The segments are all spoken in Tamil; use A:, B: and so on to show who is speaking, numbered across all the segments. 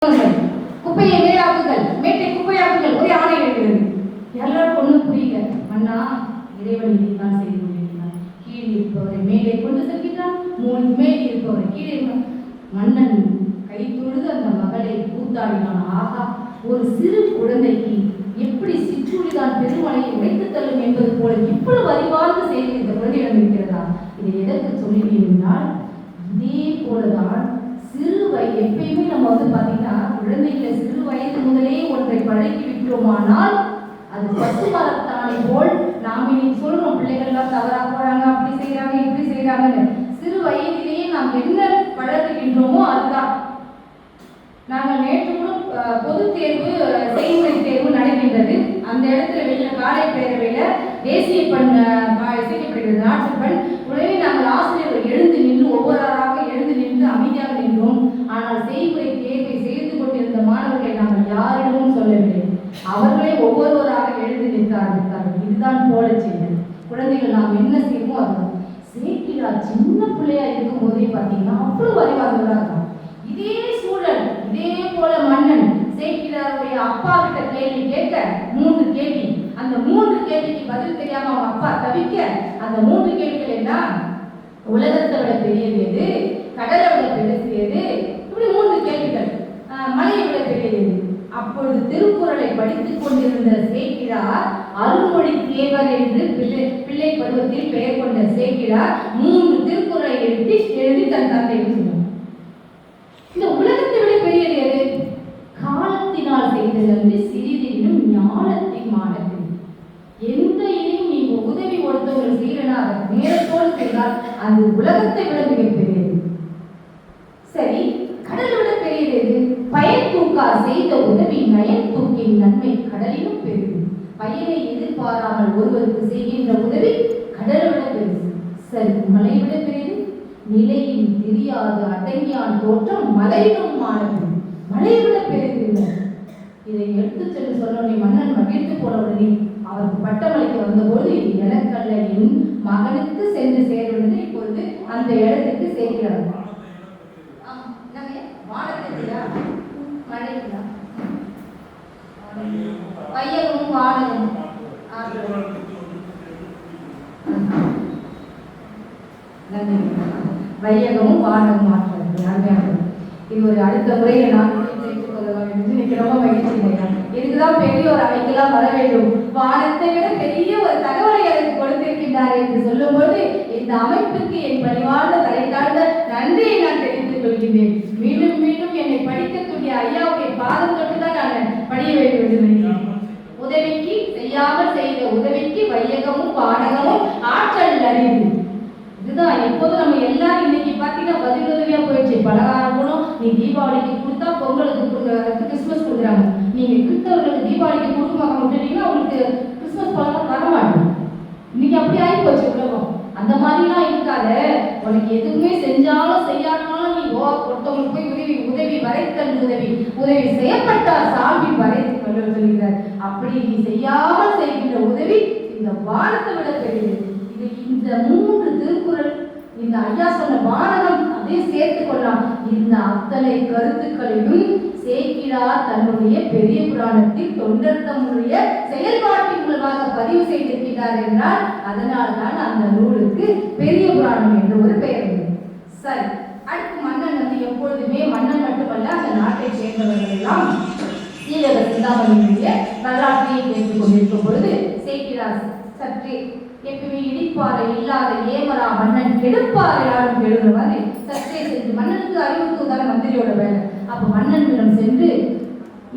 A: குப்பையை மேலாக்குங்கள், மேட்டை குப்பையாக்குங்கள், ஒரே ஆணை இருக்கிறது. எல்லாரும் ஒன்றும் புரியல. மன்னா, இறைவன் இதைத்தான் செய்து கொண்டிருக்கிறார். கீழ் இருப்பவரை மேலே கொண்டு செல்கிறான், மேல் இருப்பவரை கீழே. மன்னன் கை தொழுது அந்த மகளை கூத்தாடினான். ஆகா, ஒரு சிறு குழந்தைக்கு எப்படி சிற்றுளிதான் பெருமலையை உடைத்து தள்ளும் என்பது போல இவ்வளவு அறிவார்ந்த செய்தி இந்த குழந்தையிடம் இருக்கிறதா? இதை எதற்கு சொல்லுகிறேன் என்றால், இதே போலதான் சிறு வயது எப்பயுமே நம்ம பார்த்தீங்கன்னா குழந்தைகளை சிறு வயது முதலே ஒன்றை பழக்கி விட்டோமானால் அது பசு மரத்தானை போல் நாம் இன்னைக்கு சொல்றோம், பிள்ளைகள்லாம் தவறா போறாங்க, அப்படி செய்யறாங்க, இப்படி செய்யறாங்கன்னு. சிறு வயதிலேயே நாம் என்ன பழகுகின்றோமோ அதுதான். நாங்கள் நேற்று கூட பொது தேர்வு செய்முறை தேர்வு நடக்கின்றது. அந்த இடத்துல வெளியில காலை பேரவையில தேசிய பண் இசைக்கப்படுகிறது, நாட்டுப்பண். உடனே நாங்கள் ஆசிரியர்கள் எழுந்து நின்று ஒவ்வொருவராக எழுந்து நின்று அமைதியாக நின்றோம். ஆனால் செய்முறை தேர்வை செய்து கொண்டிருந்த மாணவர்களை நாங்கள் யாரிடமும் சொல்லவில்லை. அவர்களே ஒவ்வொருவராக எழுந்து நிற்க ஆரம்பித்தார்கள். இதுதான் போல செய்ய குழந்தைகள் நாம் என்ன செய்வோமோ அதுதான். சேக்கிழார் சின்ன பிள்ளையா இருக்கும் போதே பார்த்தீங்கன்னா அவ்வளவு அறிவாளர்களாக இருக்கும். இதே சூழல், இதே போல மன்னன் சேக்கிழாருடைய அப்பா கிட்ட கேள்வி கேட்க 3 கேள்வி. அந்த 3 கேள்விக்கு பதில் தெரியாம அவங்க அப்பா தவிக்க, அந்த 3 கேள்விகள் என்ன? உலகத்தை விட பெரியது எது, கடலை விட பெருசு எது, இப்படி 3 கேள்விகள். மலையை விட பெரியது எது? அப்பொழுது திருக்குறளை படித்துக் கொண்டிருந்த சேக்கிழார், அருள்மொழி தேவர் என்று பிள்ளை பருவத்தில் பெயர் கொண்ட சேக்கிழார் 3 திருக்குறளை எழுதி தன் தந்தைக்கு சொன்னார். இந்த உலகத்தை விட பெரியது எது? காலத்தினால் செய்தது சிறிதினும் ஞானத்தின் மானது. எந்த இதையும் நீங்க உதவி ஒருத்தவர்கள் செய்யறனா நேரத்தோடு செய்தால் அது உலகத்தை விட மிக பெரியது. சரி, கடலை விட பெரியது எது? பயன் தூக்கார் செய்த உதவி நயன் தூக்கின் நன்மை கடலிலும் பெரியது. பயனை எதிர்பாராமல் ஒருவருக்கு செய்கின்ற உதவி கடலை விட பெரியது. சரி, மலை விட பெரியது? நிலையில் தெரியாது அடங்கியான் தோற்றம் மலையிலும் மாணது. மலையை விட பெரியது இல்லை. இதை எடுத்து சென்று சொன்னோடனே மன்னன் மகிழ்ந்து போன உடனே அவருக்கு பட்டமளிக்க வந்தபோது, இது எனக்கல்ல, என் மகனுக்கு சென்று சேருவது. இப்பொழுது அந்த இடத்துக்கு சேர்க்கிறார். வையகமும் வானகமும் வையகமும் வானகமும் ஆற்றுறது. இது ஒரு அடுத்த முறையை நான் ரொம்ப மகிழ்ச்சி. இதுக்குதான் பெரியோர் அவைக்கெல்லாம் வர வேண்டும். வானத்தை விட பெரிய ஒரு தகவலை எனக்கு கொடுத்திருக்கின்றார் என்று சொல்லும்போது இந்த அமைப்புக்கு என் பணிவார்ந்த தலைத்தாழ்ந்த நன்றியை நான் தெரிவித்துக் கொள்கின்றேன். மீண்டும் மீண்டும் என்னை படிக்கக்கூடிய ஐயாவுடைய பாதம் தொட்டுதான் நான் படிய வேண்டும் என்று நினைக்கிறேன். உதவிக்கு செய்யாமல் செய்த உதவிக்கு வையகமும் வானகமும் ஆற்றல் அறிவு. இதுதான் எப்போது நம்ம எல்லாரும் இன்னைக்கு பார்த்தீங்கன்னா பதில் உதவியா போயிடுச்சு. பலகாரம் கூட நீ தீபாவளிக்கு கொடுத்தா பொங்கலுக்கு கிறிஸ்துமஸ் கொடுக்குறாங்க. நீங்க கிறிஸ்தவர்களுக்கு தீபாவளிக்கு கொடுக்க விட்டுட்டீங்கன்னா உங்களுக்கு கிறிஸ்துமஸ் பலகாரம் வர மாட்டோம். இன்னைக்கு அப்படி ஆகி போச்சு உலகம். அந்த மாதிரிலாம் இருக்காத. உனக்கு எதுவுமே செஞ்சாலும் செய்யாட்டாலும் நீ ஒருத்தவங்களுக்கு போய் உதவி வரைத்தல் உதவி செய்யப்பட்டார் சாமி வரைத்து சொல்கிறார். அப்படி நீ செய்யாமல் செய்கின்ற உதவி இந்த வானத்தை விட பெரியது. இந்த 3 திருக்குறள், இந்த ஐயா சொன்ன வானகம் அதையும் சேர்த்து கொள்ளலாம். இந்த அத்தனை கருத்துக்களையும் சேக்கிழார் தன்னுடைய பெரிய புராணத்தில் தொண்டர் தம்முடைய செயல்பாட்டின் மூலமாக பதிவு செய்திருக்கிறார் என்றால் அதனால் தான் அந்த நூலுக்கு பெரிய புராணம் என்று ஒரு பெயர் உண்டு. சரி, அடுத்து மன்னன் எப்பொழுதுமே மன்னன் மட்டுமல்ல, அந்த நாட்டை சேர்ந்தவர்கள் எல்லாம் சீரக சிந்தாமணியுடைய வரலாற்றையை கேட்டுக் கொண்டிருக்கும் பொழுது சேக்கிழார் சற்றே எப்பவுமே இடிப்பாறை இல்லாத ஏமரா மன்னன் கெடுப்பாறை யாரும் கெடுகிற மாதிரி சற்றே சென்று மன்னனுக்கு அறிவுக்கு தானே மந்திரியோட வேலை. அப்ப மன்னனிடம் சென்று,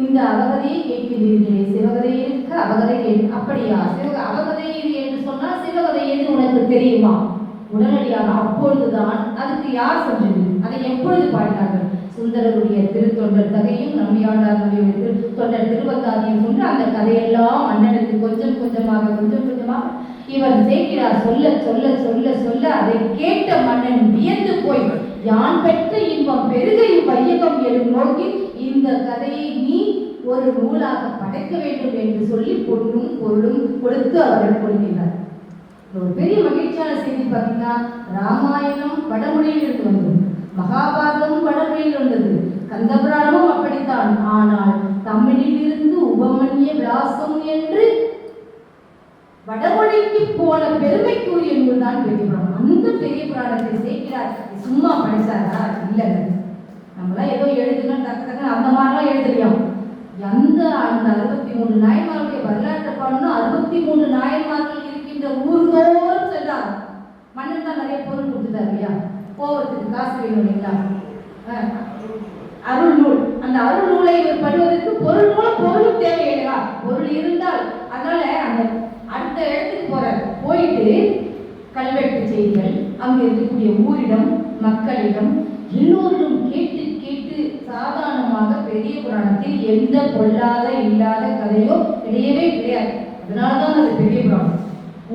A: இந்த அவகதையை கேட்கிறீர்களே, சிவகதை இருக்க அவகதை அப்படியா? அவகதை இது என்று சொன்னால் சிவகதை எது உனக்கு தெரியுமா? உடனடியாக அப்பொழுதுதான் அதுக்கு யார் சென்றது, அதை எப்பொழுது பாடினார்கள்? சுந்தரருடைய திருத்தொண்டர் தகையும் நம்பியாண்டாருடைய தொண்டர் திருவந்தாதியும் கொண்டு அந்த கதையெல்லாம் மன்னனுக்கு கொஞ்சம் கொஞ்சமாக இவர் சேக்கிழார் சொல்ல சொல்ல சொல்ல சொல்ல அதை கேட்ட மன்னன் வியந்து போய், யான் பெற்ற இன்பம் பெருகையும் வையகம் எழும் நோக்கி இந்த கதையை நீ ஒரு நூலாக படைக்க வேண்டும் என்று சொல்லி பொன்னும் பொருளும் கொடுத்து அவர்கள் கொடுக்கிறார். ஒரு பெரிய மகிழ்ச்சியான செய்தி பார்த்தீங்கன்னா, ராமாயணம் வடமொழியில் இருந்து வந்தது, மகாபாரதமும் வடமொழியில் வந்தது, கந்தபுராணமும் அப்படித்தான். ஆனால் தமிழிலிருந்து உபமன்ய விலாசம் என்று வடமொழிக்கு போன பெருமைக்குரிய நூல் தான் பெரிய புராணம். அந்த பெரிய புராணத்தை சேர்க்கிறார். சும்மா படிச்சாரா? இல்லை, நம்மளாம் ஏதோ எழுதுங்க டக்கு அந்த மாதிரிலாம் எழுதுறியோம். அந்த 63 நாயன்மார்களுடைய வரலாற்றை பாடணும். 63 நாயன்மார்கள் இருக்கின்ற ஊர்தோறும் சென்றார். மன்னன் தான் நிறைய பொருள் கொடுத்துட்டார் இல்லையா, போவதற்கு காசு வேணும் இல்லைங்களா. அருள் நூல், அந்த அருள் நூலை படுவதற்கு பொருள் மூலம் பொருளும் தேவை இல்லையா. பொருள் இருந்தால் அதனால அந்த அடுத்த இடத்துக்கு போறார். போயிட்டு கல்வெட்டு செய்திகள், அங்கு இருக்கக்கூடிய ஊரிடம் மக்களிடம் எல்லோரும் கேட்டு கேட்டு சாதாரணமாக பெரிய புராணத்தில் எந்த பொல்லாத இல்லாத கதையோ கிடையவே கிடையாது. அதனால்தான் அது பெரிய புராணம்.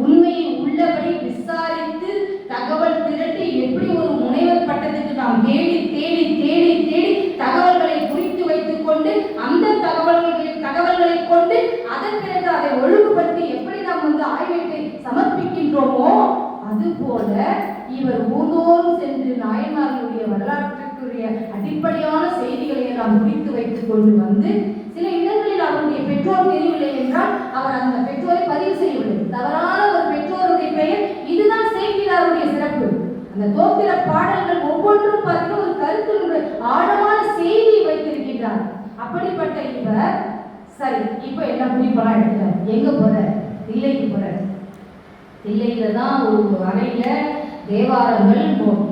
A: உண்மையை உள்ளபடி விசாரித்து தகவல் திரட்டி எப்படி ஒரு முனைவர் பட்டத்துக்கு நாம் தேடி தேடி தேடி தேடி தகவல்களை குறித்து வைத்துக் கொண்டு அந்த தகவல்களை கொண்டு அதன் பிறகு அதை ஒழுங்குபடுத்தி எப்படி நாம் ஆய்வை சமர்ப்பிக்கின்றோமோ அதுபோல இவர் ஊர்தோறும் சென்று நாயன்மார்களுடைய வரலாற்றுக்குரிய அடிப்படையான செய்திகளை எல்லாம் குறித்து வைத்துக் கொண்டு வந்து சில இடங்களில் அவருடைய பெற்றோர் தெரியவில்லை என்றால் அவர் அந்த பெற்றோரை பதிவு செய்யவில்லை. தவறான ஒரு பெற்றோருடைய பெயர் இதுதான் சேக்கிழாருடைய சிறப்பு. அந்த தோத்திர பாடல்கள் ஒவ்வொன்றும் பார்த்தீங்கன்னா ஒரு கருத்து ஆழமான செய்தி வைத்திருக்கின்றார். அப்படிப்பட்ட இவர் சரி இப்ப எல்லாம் குறிப்பெல்லாம் எடுக்கிறார். எங்க போற? தில்லைக்கு போற. தில்லையில தான் ஒரு அறையில தேவாரங்கள்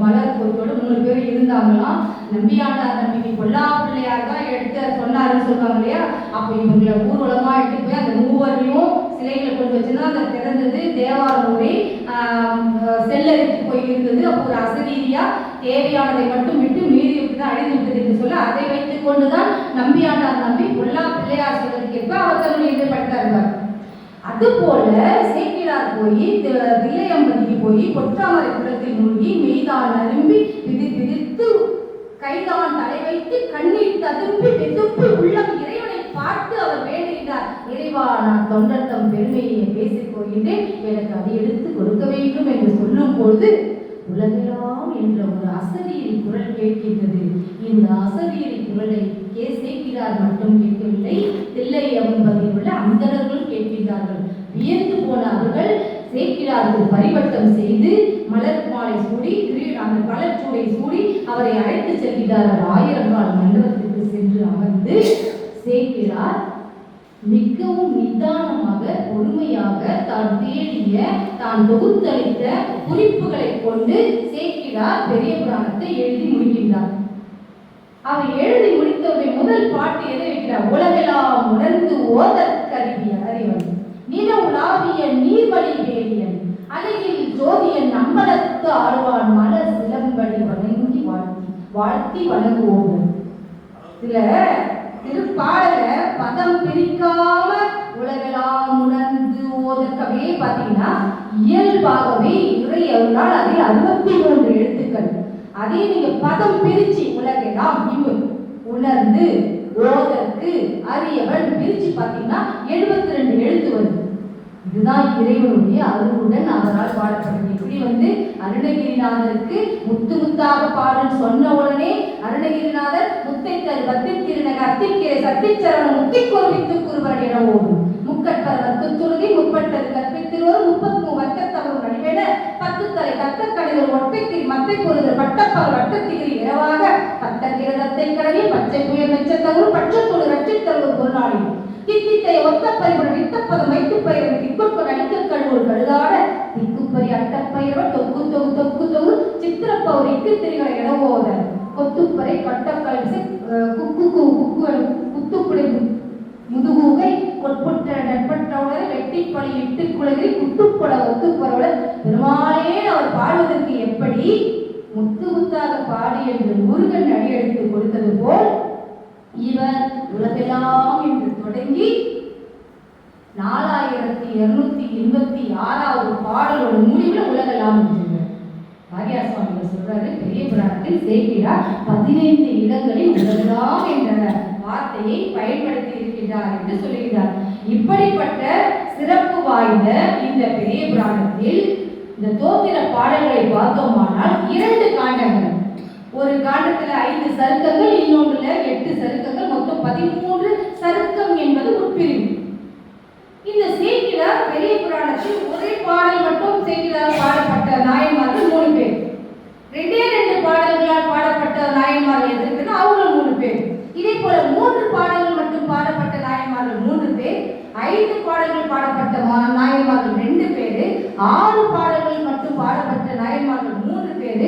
A: மலர் கொத்தோடு 3 பேர் இருந்தாங்களாம். நம்பியாண்டார் நம்பிக்கை பொல்லா பிள்ளையார் தான் எடுத்து சொன்னாருன்னு சொல்றாங்க இல்லையா. அப்ப இவங்களை ஊர்வலமா எடுத்து போய் அந்த 3வரையும் சிலைகளை கொண்டு வச்சுன்னா அந்த திறந்தது தேவார நூலை செல்லரித்து போய் இருந்தது. அப்போ ஒரு அசரீதியா தேவையானதை மட்டும் விட்டு மீறி தான் அழிந்து விட்டது என்று சொல்ல அதை வைத்துக் கொண்டுதான் நம்பியாண்டார் நம்பி பொல்லா பிள்ளையார் சொல்வதற்கேற்ப அவர் தன்னுடைய எதிர்படுத்தார்கள். அதுபோல சேக்கிழார் போய் தில்லையம்பதிக்கு போய் பொற்றாமரை குளத்தில் மூழ்கி மெய்தான் அரும்பி விதித்து கைதான் தலை வைத்து கண்ணீர் ததும்பி வெதும்பி உள்ளம் இறைவனை பார்த்து அவர் வேண்டுகிறார். இறைவா, நான் தொண்டர்த்தம் பெருமையை பேசிக் போகின்றேன், எனக்கு அதை எடுத்து கொடுக்க வேண்டும் என்று சொல்லும் பொழுது உலகெல்லாம் என்ற ஒரு அசரீரி குரல் கேட்கின்றது. இந்த அசரீரி குரலை சேக்கிழார் மட்டும் கேட்கவில்லை, தில்லையம்பதியில் உள்ள அந்தணர்களும் கேட்கின்றார்கள். வியந்து போன அவர்கள் சேக்கிழாருக்கு பரிவட்டம் செய்து மலர் மாலை சூடி அந்த மலர் சூடை சூடி அவரை அழைத்து செல்கிறார்கள். 1000 கால் மண்டபத்திற்கு சென்று அமர்ந்து சேக்கிழார் மிகவும் நிதானமாக பொறுமையாக தான் தேடிய தான் தொகுத்தளித்த குறிப்புகளை கொண்டு சேக்கிழார் பெரிய புராணத்தை எழுதி முடிக்கின்றார். அவர் எழுதி முடித்தவரை முதல் பாட்டு எதை வைக்கிறார்? உலகெல்லாம் உணர்ந்து ஓதற்கருவிய அறிவன் நிலவுலாவிய நீர்வழி வேலியன் அலையில் ஜோதியன் அம்பலத்து ஆழ்வான் மலர் சிலம்படி வணங்கி வாழ்த்தி வணங்குவோம். இதுல திருப்பாடல பதம் பிரிக்காம உலகெல்லாம் உணர்ந்து ஓதற்கவே பாத்தீங்கன்னா இயல்பாகவே இறை அருளால் அதில் 63 எழுத்துக்கள். அதே நீங்க பதம் பிரிச்சு உலகெல்லாம் உணர்ந்து ஓதற்கு அறியவன் பிரிச்சு பார்த்தீங்கன்னா 72 எழுத்து வருது. இதுதான் இறைவனுடைய அருளுடன் அவரால் பாடப்பட்டது. இப்படி அருணகிரிநாதருக்கு முத்து முத்தாக பாடல் சொன்ன உடனே அருணகிரிநாதர் முத்தை தரு பத்தி திருநக அத்திக்கிரை சத்திச்சரணம் முத்தி கோவித்து குருவன் என ஓடும் முக்கட்பர் துருதி முப்பட்டது கற்பித்திருவரும் 33 வட்டத்தவரும் நடிவேட 10 தலை தத்த கடைகள் ஒட்டைத்திரி மத்தை பொருள் பட்டப்பர் வட்டத்திகிரி இரவாக பட்டத்திரதத்தை கடவி பச்சை புயல் மெச்சத்தவரும் பட்சத்தோடு ரட்சித்தவரும் ஒரு நாளில் தித்தித்தை ஒத்த பரிவுடன் வித்தப்பதம் வைத்து பயிரும் திக்குட்பர் அடிக்க கழுவோர் கழுதாட திக்குப்பரி அட்டப்பயிரவன் தொக்கு தொகு தொக்கு தொகு சித்திரப்பவர் இக்கு திரிகளை இடவோத கொத்துப்பறை கட்டக்கல்வி குக்கு குத்துப்புடை முதுகூகை கொட்புட்ட நட்பற்றவுடரை வெட்டி பழி இட்டு குலகிரி குத்துப்பட ஒத்துப்பரவுடன் பெருமாளே அவர் பாடுவதற்கு எப்படி முத்து முத்தாக பாடி என்று முருகன் அடியெடுத்து கொடுத்தது போல் இவர் உலகெல்லாம் என்று தொடங்கி 4286வது பாடலோட முடிவில் உலகெல்லாம் என்றார். வாரியார் சுவாமிகள் சொல்றாரு, பெரிய புராணத்தில் சேக்கிழார் 15 இடங்களில் உலகெல்லாம் என்ற வார்த்தையை பயன்படுத்தி இருக்கின்றார் என்று சொல்லுகிறார். இப்படிப்பட்ட சிறப்பு வாய்ந்த இந்த பெரிய புராணத்தில் இந்த தோத்திர பாடல்களை பார்த்தோமானால் 2 காண்டங்கள். ஒரு காண்டத்துல 5 சருக்கங்கள், இன்னொன்றுல 8 சருக்கங்கள், மொத்தம் 13 சருக்கம் என்பது உட்பிரிவு. இந்த சேக்கிழார் பெரிய புராணத்தில் ஒரே பாடல் மட்டும் சேக்கிழார் பாடப்பட்ட நாயன்மார்கள் 3 பேர். 2 பாடல்களால் பாடப்பட்ட நாயன்மார்கள் எதிர்க்கிறது அவங்க 3 பேர். இதே போல 3 பாடல்கள் மட்டும் பாடப்பட்ட நாயன்மார்கள் 3 பேர், 5 பாடல்கள் பாடப்பட்ட நாயன்மார்கள் 2 பேர், 6 பாடல்கள் மட்டும் பாடப்பட்ட நாயன்மார்கள் 3 பேர்,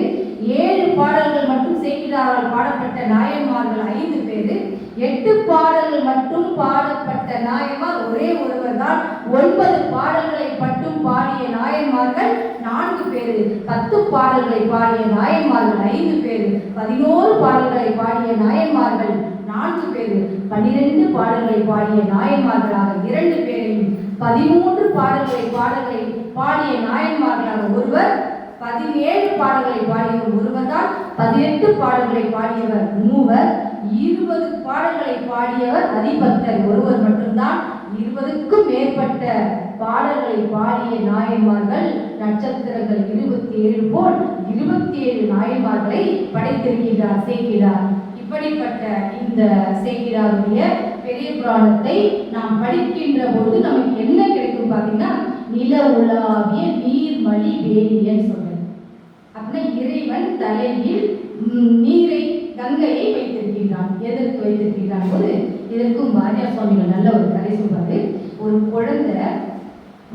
A: 7 பாடல்கள் மட்டும் சேக்கிழாரால் பாடப்பட்ட நாயன்மார்கள் 5 பேர், 8 பாடல்கள் மட்டும் பாடப்பட்ட நாயன்மார் ஒரே ஒருவர் தான். 9 பாடல்களை மட்டும் பாடிய நாயன்மார்கள் 4 பேர், 10 பாடல்களை பாடிய நாயன்மார்கள் 5 பேர், 11 பாடல்களை பாடிய நாயன்மார்கள் 4 பேர், 12 பாடல்களை பாடிய நாயன்மார்களாக 2 பேரையும், 13 பாடல்களை பாடிய நாயன்மார்களாக ஒருவர், 17 பாடல்களை பாடியவர் ஒருவர் தான், 18 பாடல்களை பாடியவர் 3, 20 பாடல்களை பாடியவர் அதிபக்தர் ஒருவர் மட்டும்தான். 20க்கும் மேற்பட்ட பாடல்களை பாடிய நாயன்மார்கள் நட்சத்திரங்கள் 27 போல் 27 நாயன்மார்களை படைத்திருக்கின்றார் சேக்கிழார். இப்படிப்பட்ட இந்த சேக்கிழாருடைய பெரிய புராணத்தை நாம் படிக்கின்ற போது நமக்கு என்ன கிடைக்கும் பார்த்தீங்கன்னா, நில உலாவிய நீர்மலி வேலியன்னு சொல்றேன். அப்படின்னா இறைவன் தலையில் நீரை, கங்கையை வைத்திருக்கின்றான். எதற்கு வைத்திருக்கின்றான் போது இதற்கும் வாரியார் சுவாமிகள் நல்ல ஒரு கதை சொல்றாரு. ஒரு குழந்தை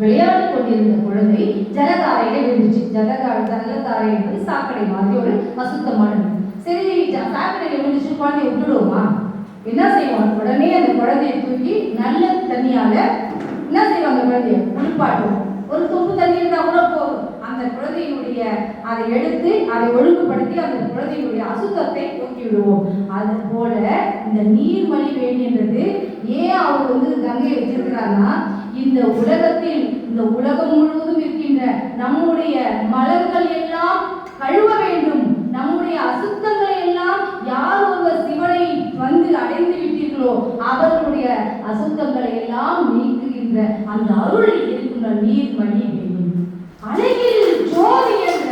A: விளையாடி கொண்டிருந்த குழந்தை ஜலதாரையில விழுந்துச்சு. ஜலதாரை என்பது சாக்கடை மாதிரி ஒரு அசுத்தமானது. சரி, சாக்கடையில விழுந்துச்சு, குழந்தைய விட்டுடுவோமா? என்ன செய்வாங்க? உடனே அந்த குழந்தையை தூக்கி நல்ல தண்ணியால என்ன செய்வாங்க? குழந்தைய குளிப்பாட்டுவோம். ஒரு சொப்பு தண்ணி இருந்தா கூட போதும். அந்த குழந்தையினுடைய அதை எடுத்து அதை ஒழுங்குபடுத்தி அந்த குழந்தையினுடைய அசுத்தத்தை போக்கி விடுவோம். அது போல இந்த நீர்மலி வேண்டின்றது ஏன் அவர் கங்கையை வச்சிருக்கிறாருன்னா, இந்த உலகத்தில், இந்த உலகம் முழுவதும் இருக்கின்ற நம்முடைய மலர்கள் எல்லாம் கழுவ வேண்டும். நம்முடைய அசுத்தங்களை எல்லாம் யார் ஒருவர் சிவனை அடைந்து விட்டீர்களோ அவர்களுடைய அசுத்தங்களை எல்லாம் நீக்குகின்ற அந்த அருள் இருக்கின்ற நீர்மலி வேண்டும். அழகில் ஜோதி என்ற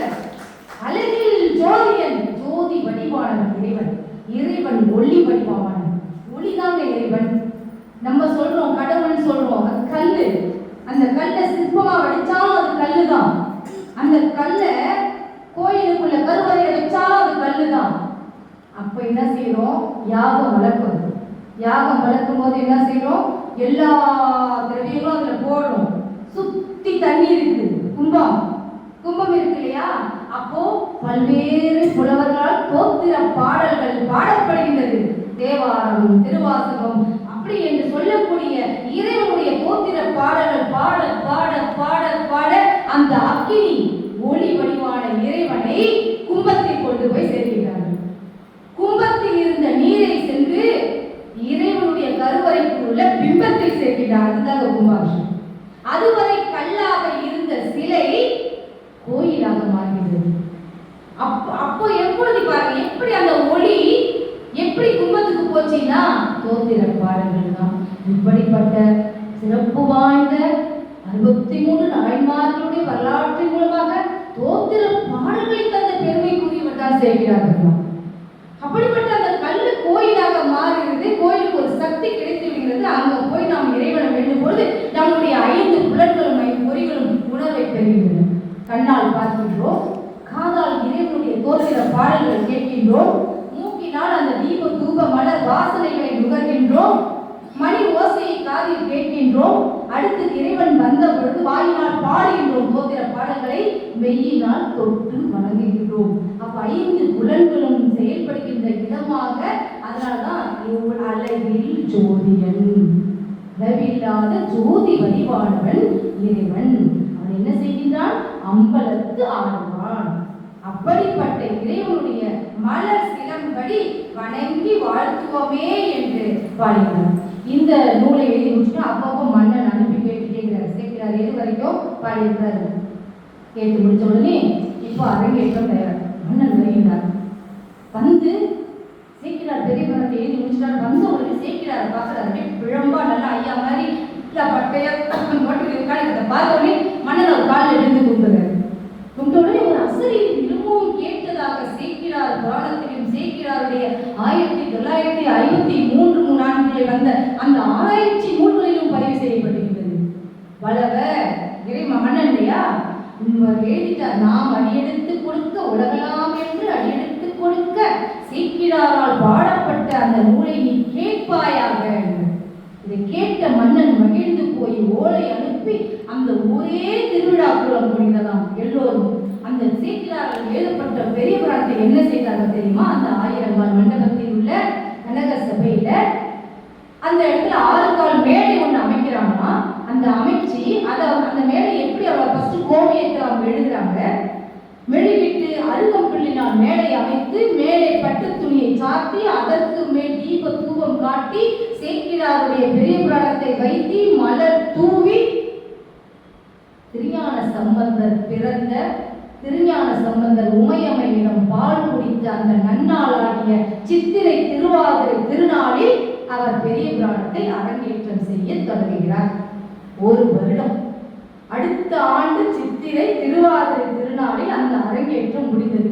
A: அழகில் ஜோதியன், ஜோதி வடிவானவன் இறைவன். இறைவன் ஒளி வடிவானவன். ஒளிதாங்க இறைவன். நம்ம சொல்றோம் கடவுள் சொல்றோம், அது கல்லு. அந்த கல்லை சிற்பமா வடிச்சாலும் அது கல்லுதான். அந்த கல்லை கோயிலுக்குள்ள கருவறையை வச்சாலும் அது கல்லுதான். அப்ப என்ன செய்யறோம்? யாகம் வளர்க்கணும். யாகம் வளர்க்கும் போது என்ன செய்யறோம்? எல்லா திரவியங்களும் அதுல போடணும். சுத்தி தண்ணி இருக்கு, கும்பம் இருக்கு இல்லையா? அப்போ பல்வேறு புலவர்களால் தோத்திர பாடல்கள் பாடப்படுகின்றது. தேவாரம், திருவாசகம் அப்படி என்று சொல்லக்கூடிய இறைவனுடைய தோத்திர பாடல்கள் பாட பாட பாட பாட அந்த அக்கினி ஒளி வடிவான இறைவனை கும்பத்தில் கொண்டு போய் சேர்க்கிறார்கள். கும்பத்தில் இருந்த நீரை சென்று இறைவனுடைய கருவறைக்கு உள்ள பிம்பத்தில் சேர்க்கிறார். அதுதான் கும்பாபிஷேகம். அதுவரை கல்லாக இருந்த சிலை கோயிலாக மாறுகிறது. அப்போ எப்பொழுது பாருங்க, எப்படி அந்த ஒளி எப்படி கும்பத்துக்கு போச்சுன்னா தோத்திர பாடல்கள் தான். இப்படிப்பட்ட சிறப்பு வாய்ந்த 63 நாயன்மார்களுடைய வரலாற்றின் மூலமாக தோத்திர பாடல்களை தந்த பெருமைக்குரியவர் தான் சேர்க்கிறார்கள். அப்படிப்பட்ட அந்த கல்லு கோயிலாக மாறுகிறது. கோயிலுக்கு ஒரு சக்தி கிடைத்து விடுகிறது. அங்க போய் நாம் இறைவனை வேண்டும் பொழுது நம்முடைய 5 புலன்களும் 5 பொறிகளும் உணர்வை பெறுகின்றன. கண்ணால் பார்க்கின்றோம், காதால் இறைவனுடைய தோத்திர பாடல்கள் கேட்கின்றோம், மூக்கினால் அந்த தீப தூப மலர் வாசனைகளை நுகர்கின்றோம், மணி ஓசையை காதில் கேட்கின்றோம். அடுத்து இறைவன் வந்த பொழுது வாயினால் பாடுகின்றோம் தோத்திர பாடல்களை, மெய்யினால் தொட்டு வணங்குகின்றோம். அப்ப 5 புலன்களும் செயல்படுகின்ற இடமாக, அதனால்தான் அழகில் ஜோதியன், அளவில்லாத ஜோதி வடிவானவன் இறைவன். அவன் என்ன செய்கின்றான்? அம்பலத்து ஆடுவான். அப்படிப்பட்ட இறைவனுடைய மலர் சிலம்படி வணங்கி வாழ்த்துவோமே என்று பாடினார். இந்த நூலை எழுதி முடிச்சுட்டு அப்பப்போ மன்னன் அனுப்பி கேட்டுக்கிறார். சேர்க்கிறார். எது வரைக்கும் பாடியிருக்கிறார். கேட்டு முடிச்ச உடனே இப்போ அரங்கேற்றம் தயார். மன்னன் வருகின்றார். வந்து சேர்க்கிறார். பெரிய மன்னத்தை எழுதி முடிச்சுட்டார். வந்த உடனே சேர்க்கிறார். பார்க்குறாரு. பிழம்பா நல்லா ஐயா மாதிரி பட்டையா போட்டு பார்த்தோடனே மன்னன் ஒரு காலில் எழுந்து கும்பிடுறாரு. கும்பிட்ட உடனே ஒரு அசரி திரும்பவும் கேட்டதாக சேர்க்கிறார் புராணத்தில் ஆராய்ச்சி நூல்களிலும் பதிவு செய்யப்பட்டிருக்கிறது. வளவ இறை மன்னன் இல்லையா, இவர் எழுதிட்டார், நாம் அடியெடுத்து கொடுக்க உலகலாம் என்று அடியெடுத்து கொடுக்க சீக்கிராரால் பாடப்பட்ட அந்த நூலை நீ கேட்பாயாக. இதை கேட்ட மன்னன் மகிழ்ந்து போய் ஓலை அனுப்பி அந்த ஒரே திருவிழாக்குளம் முடிந்ததாம். எல்லோரும் அந்த சீக்கிராரால் எழுதப்பட்ட பெரிய புராணத்தை என்ன செய்தார்கள் தெரியுமா? அந்த 1000 கால் மண்டபத்தில் உள்ள கனக சபையில அந்த இடத்துல 6 கால் மேடை ஒன்று அமைக்கிறாங்கன்னா, அந்த அமைச்சு அதை அந்த மேடை எப்படி அவர் ஃபர்ஸ்ட் கோமியத்தை அவங்க எழுதுறாங்க, மெழுகிட்டு அருகம்பிள்ளினால் மேடை அமைத்து மேலே பட்டு துணியை சாத்தி அதற்கு மேல் தீப தூபம் காட்டி சேக்கிழாருடைய பெரிய புராணத்தை வைத்து மலர் தூவி திருஞான சம்பந்தர் பிறந்த திருஞான சம்பந்தர் உமையம்மையிடம் பால் குடித்த அந்த நன்னாளாகிய சித்திரை திருவாதிரை திருநாளில் அவர் பெரிய புராணத்தை அரங்கேற்றம் செய்ய தொடங்குகிறார். 1 வருடம். அடுத்த ஆண்டு சித்திரை திருவாதிரை திருநாளில் அந்த அரங்கேற்றம் முடிந்தது.